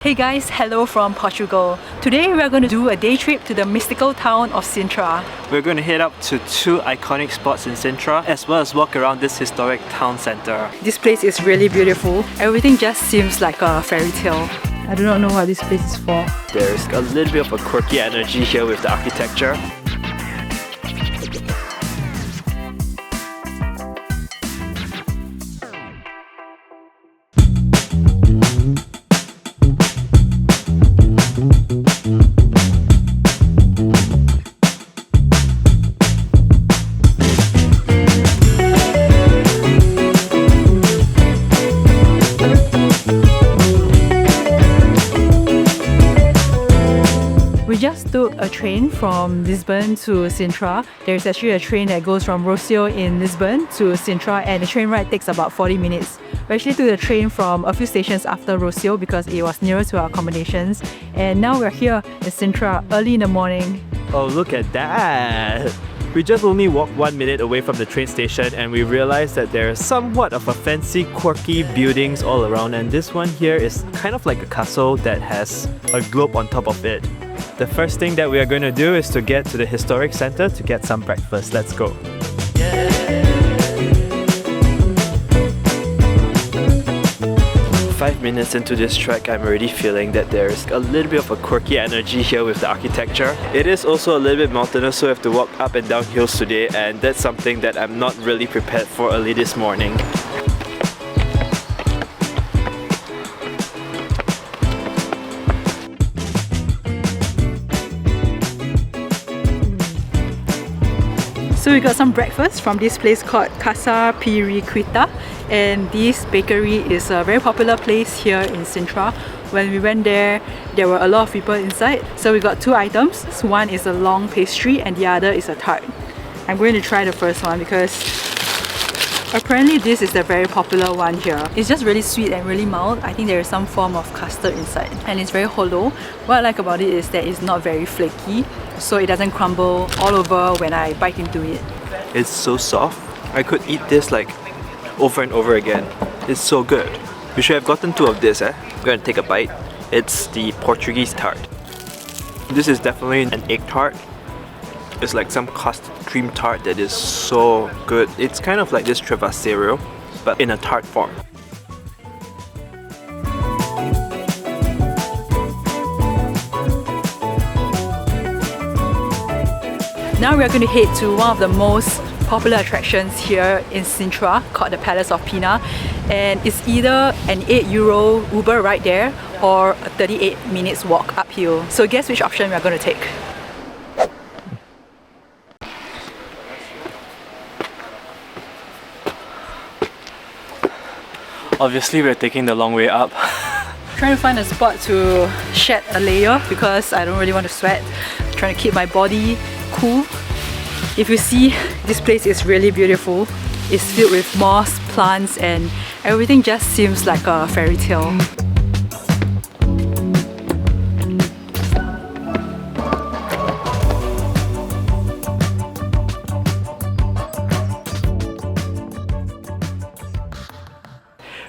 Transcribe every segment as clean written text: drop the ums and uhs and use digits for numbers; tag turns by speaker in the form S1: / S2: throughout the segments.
S1: Hey guys, hello from Portugal. Today we are going to do a day trip to the mystical town of Sintra.
S2: We're going to head up to two iconic spots in Sintra as well as walk around this historic town centre.
S1: This place is really beautiful. Everything just seems like a fairy tale. I do not know what this place is for.
S2: There's a little bit of a quirky energy here with the architecture.
S1: We just took a train from Lisbon to Sintra. There's actually a train that goes from Rocio in Lisbon to Sintra, and the train ride takes about 40 minutes. We actually took the train from a few stations after Rocio because it was nearer to our accommodations. And now we're here in Sintra early in the morning.
S2: Oh, look at that! We just only walked 1 minute away from the train station and we realized that there's somewhat of a fancy, quirky buildings all around, and this one here is kind of like a castle that has a globe on top of it. The first thing that we are going to do is to get to the historic center to get some breakfast. Let's go. 5 minutes into this trek, I'm already feeling that there's a little bit of a quirky energy here with the architecture. It is also a little bit mountainous, so we have to walk up and down hills today, and that's something that I'm not really prepared for early this morning.
S1: So we got some breakfast from this place called Casa Piriquita, and this bakery is a very popular place here in Sintra. When we went there were a lot of people inside. So we got two items. So one is a long pastry and the other is a tart. I'm going to try the first one because apparently this is the very popular one here. It's just really sweet and really mild. I think there is some form of custard inside and it's very hollow. What I like about it is that it's not very flaky, so it doesn't crumble all over when I bite into it.
S2: It's so soft. I could eat this like over and over again. It's so good. You should have gotten two of this, eh? I'm gonna take a bite. It's the Portuguese tart. This is definitely an egg tart. It's like some custard cream tart that is so good. It's kind of like this travasseiro, but in a tart form.
S1: Now we are going to head to one of the most popular attractions here in Sintra called the Palace of Pena, and it's either an €8 Uber ride there or a 38 minutes walk uphill. So guess which option we are going to take.
S2: Obviously we're taking the long way up.
S1: Trying to find a spot to shed a layer because I don't really want to sweat. Trying to keep my body cool. If you see, this place is really beautiful. It's filled with moss, plants, and everything just seems like a fairy tale.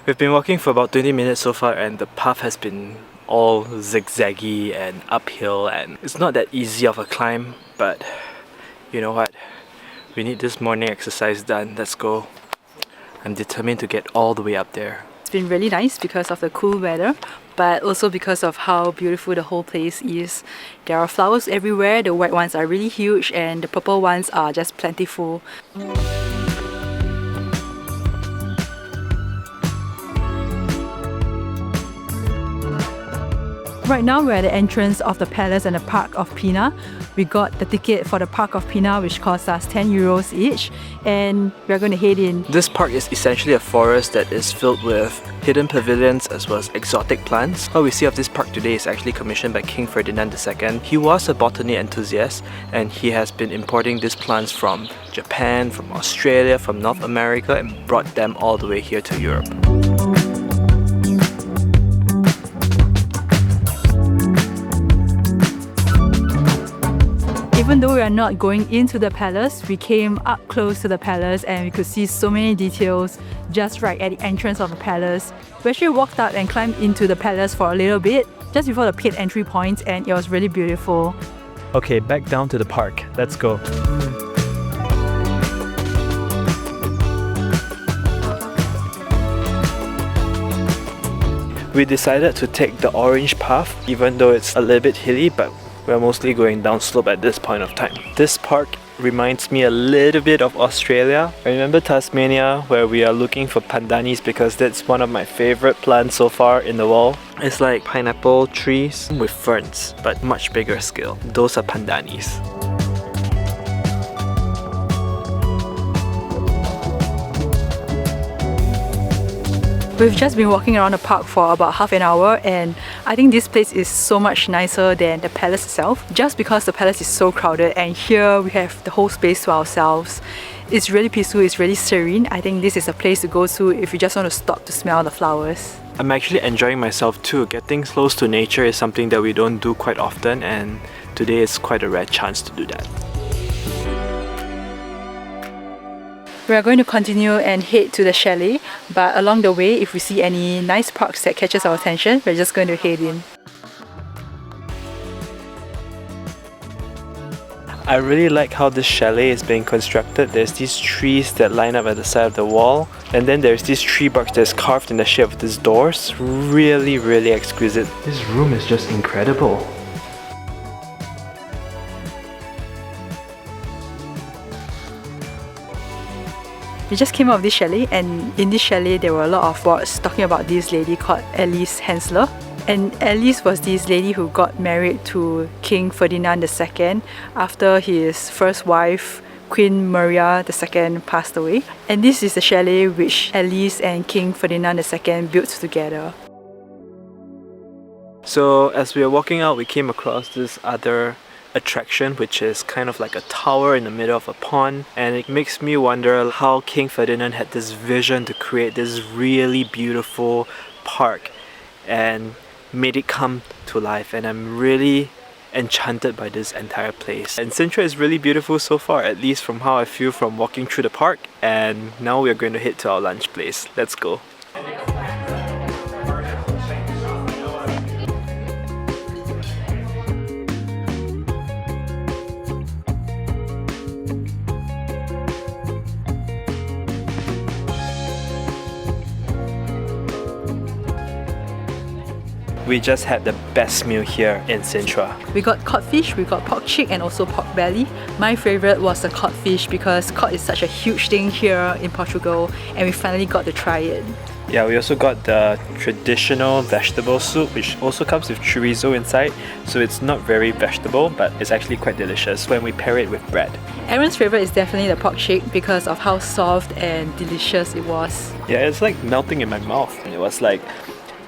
S2: We've been walking for about 20 minutes so far and the path has been all zigzaggy and uphill, and it's not that easy of a climb, but you know what? We need this morning exercise done. Let's go. I'm determined to get all the way up there.
S1: It's been really nice because of the cool weather, but also because of how beautiful the whole place is. There are flowers everywhere. The white ones are really huge and the purple ones are just plentiful. Right now we're at the entrance of the palace and the Park of Pena. We got the ticket for the Park of Pena, which cost us €10 each, and we're going to head in.
S2: This park is essentially a forest that is filled with hidden pavilions as well as exotic plants. What we see of this park today is actually commissioned by King Ferdinand II. He was a botany enthusiast and he has been importing these plants from Japan, from Australia, from North America, and brought them all the way here to Europe.
S1: Even though we are not going into the palace, we came up close to the palace and we could see so many details just right at the entrance of the palace. We actually walked out and climbed into the palace for a little bit, just before the paid entry points, and it was really beautiful.
S2: Okay, back down to the park. Let's go. We decided to take the orange path, even though it's a little bit hilly, but we're mostly going down slope at this point of time. This park reminds me a little bit of Australia. I remember Tasmania, where we are looking for pandanus because that's one of my favorite plants so far in the world. It's like pineapple trees with ferns, but much bigger scale. Those are pandanus.
S1: We've just been walking around the park for about half an hour, and I think this place is so much nicer than the palace itself, just because the palace is so crowded and here we have the whole space to ourselves. It's really peaceful, it's really serene. I think this is a place to go to if you just want to stop to smell the flowers.
S2: I'm actually enjoying myself too. Getting close to nature is something that we don't do quite often, and today is quite a rare chance to do that.
S1: We are going to continue and head to the chalet, but along the way, if we see any nice parks that catches our attention, we're just going to head in.
S2: I really like how this chalet is being constructed. There's these trees that line up at the side of the wall, and then there's these tree barks that's carved in the shape of these doors. Really, really exquisite. This room is just incredible.
S1: We just came out of this chalet, and in this chalet there were a lot of boards talking about this lady called Alice Hensler. And Alice was this lady who got married to King Ferdinand II after his first wife, Queen Maria II, passed away. And this is the chalet which Alice and King Ferdinand II built together.
S2: So as we were walking out, we came across this other attraction, which is kind of like a tower in the middle of a pond, and it makes me wonder how King Ferdinand had this vision to create this really beautiful park and made it come to life, and I'm really enchanted by this entire place. And Sintra is really beautiful so far, at least from how I feel from walking through the park, and now we're going to head to our lunch place. Let's go. We just had the best meal here in Sintra.
S1: We got codfish, we got pork cheek and also pork belly. My favourite was the codfish because cod is such a huge thing here in Portugal, and we finally got to try it.
S2: Yeah, we also got the traditional vegetable soup, which also comes with chorizo inside, so it's not very vegetable, but it's actually quite delicious when we pair it with bread.
S1: Aaron's favourite is definitely the pork cheek because of how soft and delicious it was.
S2: Yeah, it's like melting in my mouth. It was like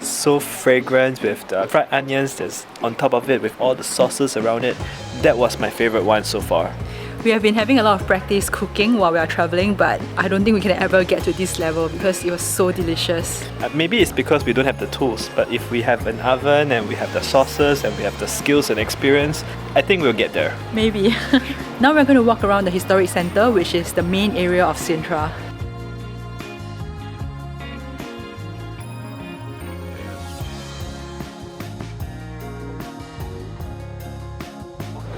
S2: so fragrant with the fried onions that's on top of it with all the sauces around it. That was my favourite one so far.
S1: We have been having a lot of practice cooking while we are travelling, but I don't think we can ever get to this level because it was so delicious.
S2: Maybe it's because we don't have the tools, but if we have an oven and we have the sauces and we have the skills and experience, I think we'll get there.
S1: Maybe. Now we're going to walk around the historic centre, which is the main area of Sintra.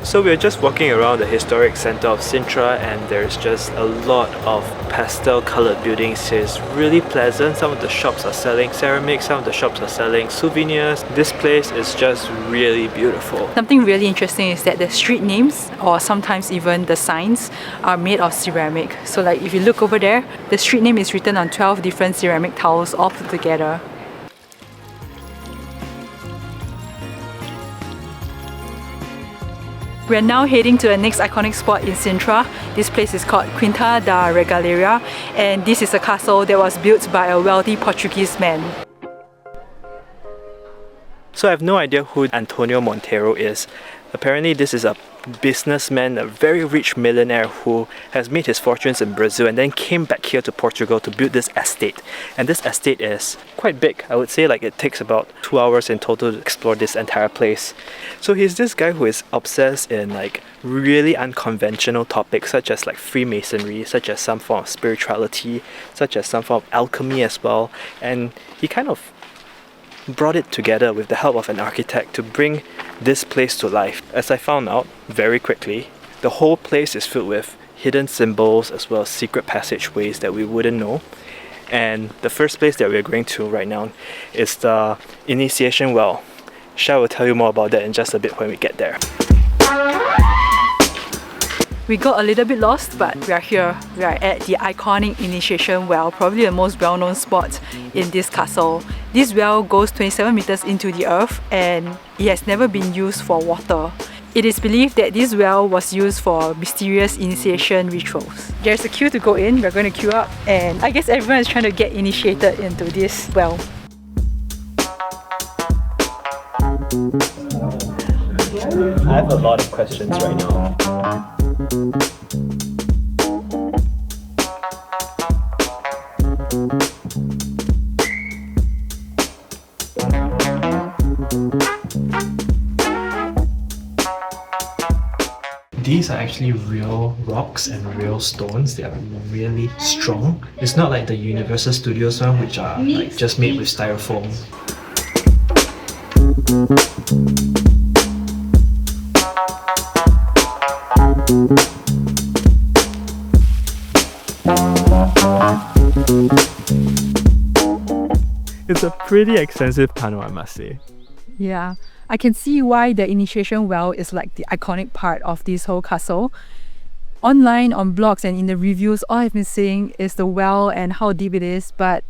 S2: So we're just walking around the historic centre of Sintra, and there's just a lot of pastel coloured buildings here. It's really pleasant. Some of the shops are selling ceramics, some of the shops are selling souvenirs. This place is just really beautiful.
S1: Something really interesting is that the street names, or sometimes even the signs, are made of ceramic. So like if you look over there, the street name is written on 12 different ceramic tiles all put together. We are now heading to the next iconic spot in Sintra. This place is called Quinta da Regaleira, and this is a castle that was built by a wealthy Portuguese man.
S2: So I have no idea who Antonio Monteiro is. Apparently this is a businessman, a very rich millionaire who has made his fortunes in Brazil and then came back here to Portugal to build this estate. And this estate is quite big. I would say like it takes about 2 hours in total to explore this entire place. So he's this guy who is obsessed in like really unconventional topics such as like Freemasonry, such as some form of spirituality, such as some form of alchemy as well. And he kind of brought it together with the help of an architect to bring this place to life. As I found out very quickly, the whole place is filled with hidden symbols as well as secret passageways that we wouldn't know. And the first place that we're going to right now is the initiation well. Shai will tell you more about that in just a bit when we get there.
S1: We got a little bit lost, but we are here. We are at the iconic initiation well, probably the most well-known spot in this castle. This well goes 27 meters into the earth and it has never been used for water. It is believed that this well was used for mysterious initiation rituals. There's a queue to go in, we're going to queue up, and I guess everyone is trying to get initiated into this well.
S2: I have a lot of questions right now. These are actually real rocks and real stones. They are really strong. It's not like the Universal Studios one, which are like just made with styrofoam. It's a pretty extensive tunnel, I must say.
S1: Yeah, I can see why the initiation well is like the iconic part of this whole castle. Online, on blogs and in the reviews, all I've been seeing is the well and how deep it is, but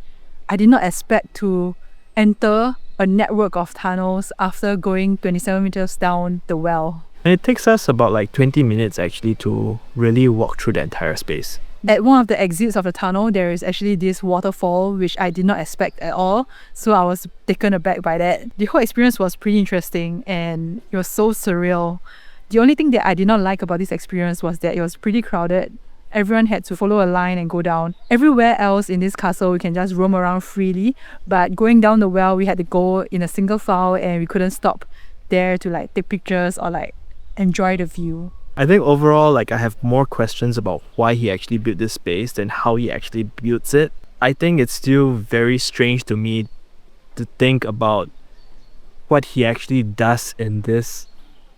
S1: I did not expect to enter a network of tunnels after going 27 meters down the well.
S2: And it takes us about like 20 minutes actually to really walk through the entire space.
S1: At one of the exits of the tunnel, there is actually this waterfall, which I did not expect at all. So I was taken aback by that. The whole experience was pretty interesting and it was so surreal. The only thing that I did not like about this experience was that it was pretty crowded. Everyone had to follow a line and go down. Everywhere else in this castle, we can just roam around freely. But going down the well, we had to go in a single file and we couldn't stop there to like take pictures or like enjoy the view.
S2: I think overall, like, I have more questions about why he actually built this space than how he actually builds it. I think it's still very strange to me to think about what he actually does in this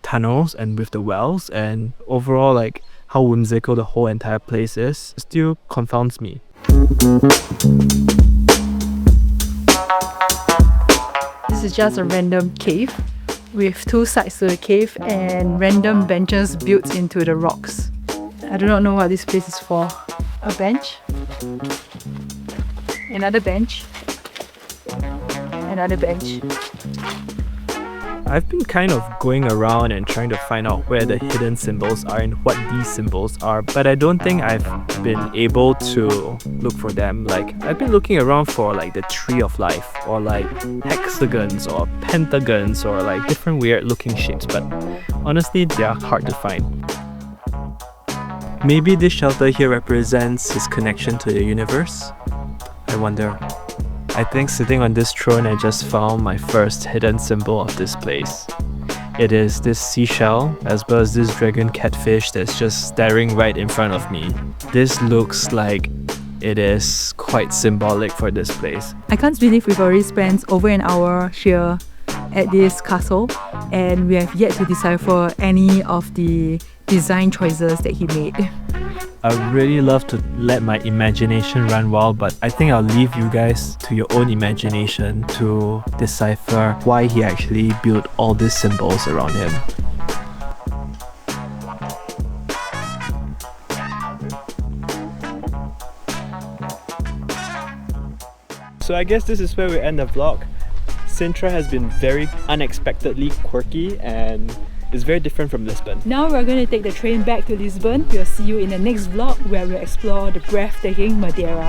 S2: tunnels and with the wells, and overall like how whimsical the whole entire place is still confounds me.
S1: This is just a random cave with two sides to the cave and random benches built into the rocks. I do not know what this place is for. A bench, another bench, another bench.
S2: I've been kind of going around and trying to find out where the hidden symbols are and what these symbols are, but I don't think I've been able to look for them. Like, I've been looking around for like the tree of life or like hexagons or pentagons or like different weird looking shapes, but honestly they are hard to find. Maybe this shelter here represents his connection to the universe? I wonder. I think sitting on this throne I just found my first hidden symbol of this place. It is this seashell as well as this dragon catfish that's just staring right in front of me. This looks like it is quite symbolic for this place.
S1: I can't believe we've already spent over an hour here at this castle and we have yet to decipher any of the design choices that he made.
S2: I really love to let my imagination run wild, but I think I'll leave you guys to your own imagination to decipher why he actually built all these symbols around him. So I guess this is where we end the vlog. Sintra has been very unexpectedly quirky and it's very different from Lisbon.
S1: Now we're going to take the train back to Lisbon. We'll see you in the next vlog where we'll explore the breathtaking Madeira.